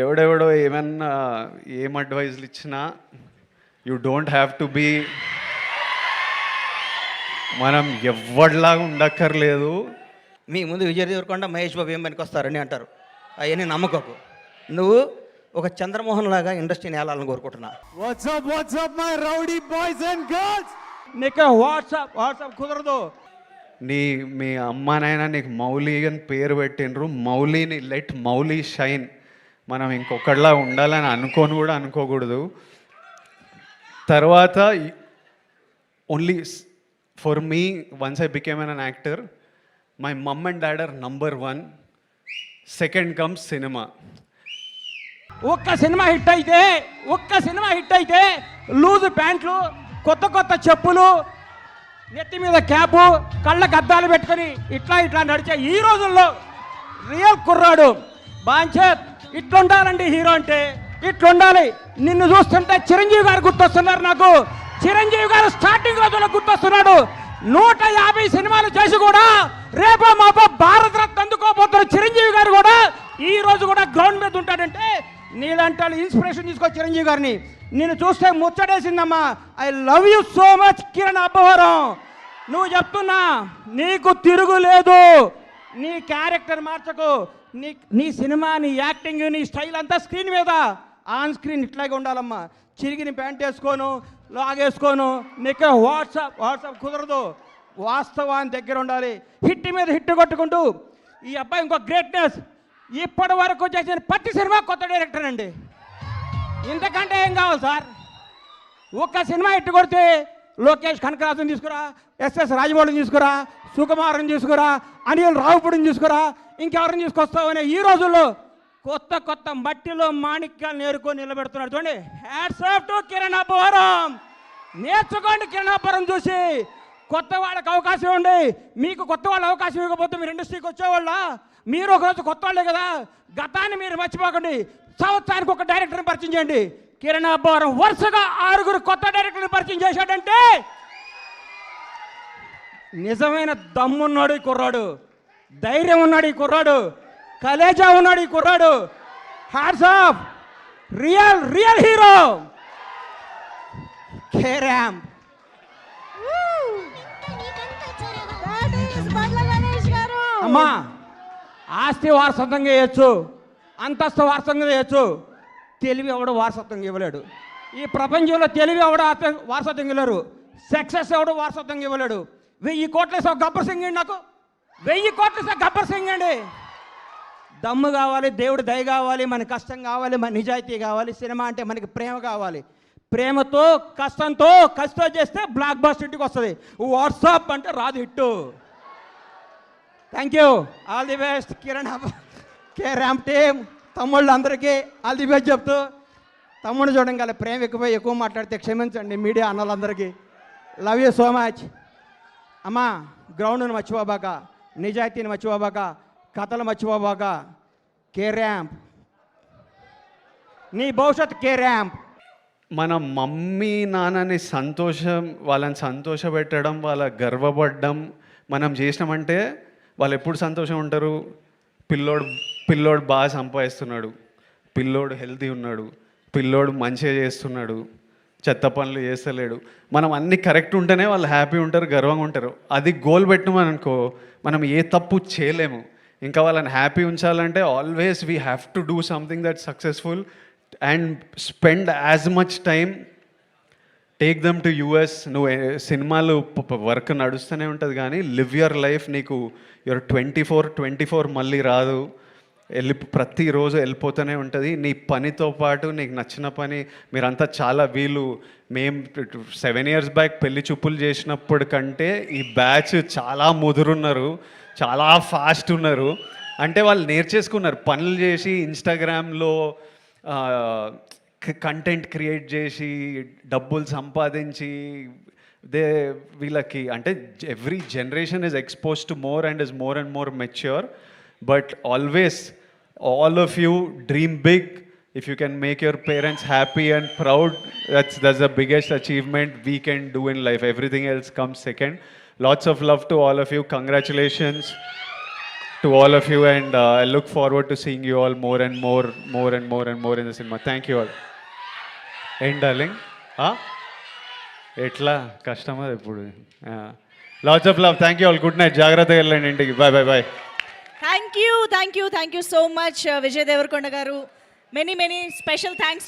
ఎవడెవడో ఏమన్నా ఏం అడ్వైజ్లు ఇచ్చినా you don't have to be, మనం ఎవరిలాగా ఉండక్కర్లేదు. మీ ముందు విజయ్ దేవరకొండ మహేష్ బాబు ఏం పనికొస్తారని అంటారు, అవన్నీ నమ్మకకు. నువ్వు ఒక చంద్రమోహన్ లాగా ఇండస్ట్రీని ఏలాలని కోరుకుంటున్నా. WhatsApp my rowdy boys and girls. నీకు వాట్సాప్ కుదరదు. మీ అమ్మానైనా నీకు మౌలి అని పేరు పెట్టినరు, మౌలిని లెట్ మౌలి షైన్. మనం ఇంకొకటిలా ఉండాలని అనుకోని కూడా అనుకోకూడదు. తర్వాత only for me once I became an actor, my mum and dad are number 1, second comes cinema. ఒక్క సినిమా హిట్ అయితే లూజ్ ప్యాంట్లు, కొత్త చెప్పులు, నెత్తి మీద క్యాపు, కళ్ళకు అద్దాలు పెట్టుకొని ఇట్లా నడిచే ఈ రోజుల్లో రియల్ కుర్రాడు బాంచేత్ ఇట్లుండాలండి. హీరో అంటే ఇట్లుండాలి. నిన్ను చూస్తుంటే చిరంజీవి గారు గుర్తొస్తున్నారు నాకు. చిరంజీవి గారు స్టార్టింగ్ రోజుల్లో గుర్తొస్తున్నాడు. 150 సినిమాలు చేసి కూడా రేపో మాపో భారత రత్న అందుకోబోతున్న చిరంజీవి గారు కూడా ఈ రోజు కూడా గ్రౌండ్ మీద ఉంటాడంటే నీలాంటి ఇన్స్పిరేషన్ తీసుకో చిరంజీవి గారిని. నేను చూస్తే ముచ్చటేసిందమ్మా. I love you so much Kiran Abbavaram. నువ్వు చెప్తున్నా, నీకు తిరుగులేదు. నీ క్యారెక్టర్ మార్చకు. నీ సినిమా, నీ యాక్టింగ్, నీ స్టైల్ అంతా స్క్రీన్ మీద, ఆన్ స్క్రీన్ ఇట్లాగే ఉండాలమ్మా. చిరిగిన ప్యాంట్ వేసుకోను, లాగేసుకోను. నీకు వాట్సాప్ కుదరదు. వాస్తవాన్ని దగ్గర ఉండాలి. హిట్ మీద హిట్ కొట్టుకుంటూ ఈ అబ్బాయి ఇంకో గ్రేట్నెస్. ఇప్పటి వరకు చేసిన ప్రతి సినిమా కొత్త డైరెక్టర్ అండి. ఇంతకంటే ఏం కావాలి సార్? ఒక్క సినిమా హిట్ కొడితే లోకేష్ కనకరాజుని తీసుకురా, ఎస్ఎస్ రాజమౌళిని తీసుకురా, సుకుమార్ని తీసుకురా, అనిల్ రావుపూడిని తీసుకురా, ఇంకెవరిని తీసుకొస్తావనే ఈ రోజుల్లో కొత్త మట్టిలో మాణిక్యాలు నేర్కొని నిలబెడుతున్నాడు. చూడండి, hats off to Kiran Abbavaram. నేర్చుకోండి కిరణ్ అబ్బవరం చూసి. కొత్త వాళ్ళకి అవకాశం ఇవ్వండి. మీకు కొత్త వాళ్ళు అవకాశం ఇవ్వకపోతే మీరు ఇండస్ట్రీకి వచ్చేవాళ్ళ? మీరు ఒకరోజు కొత్త వాళ్ళే కదా. గతాన్ని మీరు మర్చిపోకండి. సంవత్సరానికి ఒక డైరెక్టర్ని పరిచయం చేయండి. కిరణ్ అబ్బవరం వరుసగా 6 కొత్త డైరెక్టర్ని పరిచయం చేశాడంటే నిజమైన దమ్మున్నాడు ఈ కుర్రాడు, ధైర్యం ఉన్నాడు ఈ కుర్రాడు, కలేజా ఉన్నాడు ఈ కుర్రాడు. Hats off. Real hero carrom. అమ్మా, ఆస్తి వారసత్వంగా చేయొచ్చు, అంతస్తు వారసత్వంగా చేయొచ్చు. తెలివి ఎవడు వారసత్వంగా ఇవ్వలేడు. ఈ ప్రపంచంలో తెలివి ఎవడు వారసత్వంగా ఇవ్వలేరు. సక్సెస్ ఎవడు వారసత్వంగా ఇవ్వలేడు. 1000 కోట్ల గబ్బర్ సింగ్ అండి. నాకు 1000 కోట్ల గబ్బర్ సింగ్ అండి. దమ్ము కావాలి, దేవుడి దయ కావాలి, మన కష్టం కావాలి, మన నిజాయితీ కావాలి. సినిమా అంటే మనకి ప్రేమ కావాలి. ప్రేమతో కష్టంతో చేస్తే బ్లాక్ బస్టర్ ఇంటికి వస్తుంది. వాట్సాప్ అంటే రాదు hit. Thank you. All the best Kiran K RAM team. తమ్ముళ్ళు అందరికీ ఆల్ ది బెస్ట్ చెప్తూ, తమ్ముడు చూడంగానే ప్రేమ ఎక్కువ మాట్లాడితే క్షమించండి మీడియా అన్నలందరికీ. Love you so much. అమ్మా, గ్రౌండ్ను మర్చిపోబాక, నిజాయితీని మర్చిపోబాక, కథలు మర్చిపోబాక. కే ర్యాంప్, నీ భవిష్యత్ కే ర్యాంప్. మన మమ్మీ నాన్నని వాళ్ళని సంతోషపెట్టడం, వాళ్ళ గర్వపడడం మనం చేసినామంటే వాళ్ళు ఎప్పుడు సంతోషం ఉంటారు? పిల్లోడు బాగా సంపాదిస్తున్నాడు, పిల్లోడు హెల్తీ ఉన్నాడు, పిల్లోడు మంచిగా చేస్తున్నాడు, చెత్త పనులు చేస్తలేడు, మనం అన్నీ కరెక్ట్ ఉంటేనే వాళ్ళు హ్యాపీ ఉంటారు, గర్వంగా ఉంటారు. అది గోల్ పెట్టినామని అనుకో, మనం ఏ తప్పు చేయలేము. ఇంకా వాళ్ళని హ్యాపీ ఉంచాలంటే always we have to do something that successful and spend as much time. Take them to US. నువ్వు సినిమాలు వర్క్ నడుస్తూనే ఉంటుంది, కానీ లివ్ యువర్ లైఫ్. నీకు యువర్ 24 మళ్ళీ రాదు. ప్రతిరోజు వెళ్ళిపోతూనే ఉంటుంది. నీ పనితో పాటు నీకు నచ్చిన పని. మీరంతా చాలా మేము 7 years బ్యాక్ పెళ్లి చూపులు చేసినప్పుడు కంటే ఈ బ్యాచ్ చాలా ముదురున్నారు, చాలా ఫాస్ట్ ఉన్నారు. అంటే వాళ్ళు నేర్చేసుకున్నారు, పనులు చేసి ఇన్స్టాగ్రామ్లో కంటెంట్ క్రియేట్ చేసి డబ్బులు సంపాదించి వీళ్ళకి అంటే every generation is expose to more and is more and more mature. But always, all of you dream big. If you can make your parents happy and proud, that's the biggest achievement we can do in life. Everything else comes second. Lots of love to all of you. Congratulations to all of you, and I look forward to seeing you all more and more in the cinema. Thank you all. End, darling. ఎట్లా కష్టమా ఇప్పుడు? Lots of love. Thank you all. Good night. జాగ్రత్తగా వెళ్ళండి ఇంటికి. Bye. Thank you so much, Vijay Devarkonda garu. Many special thanks.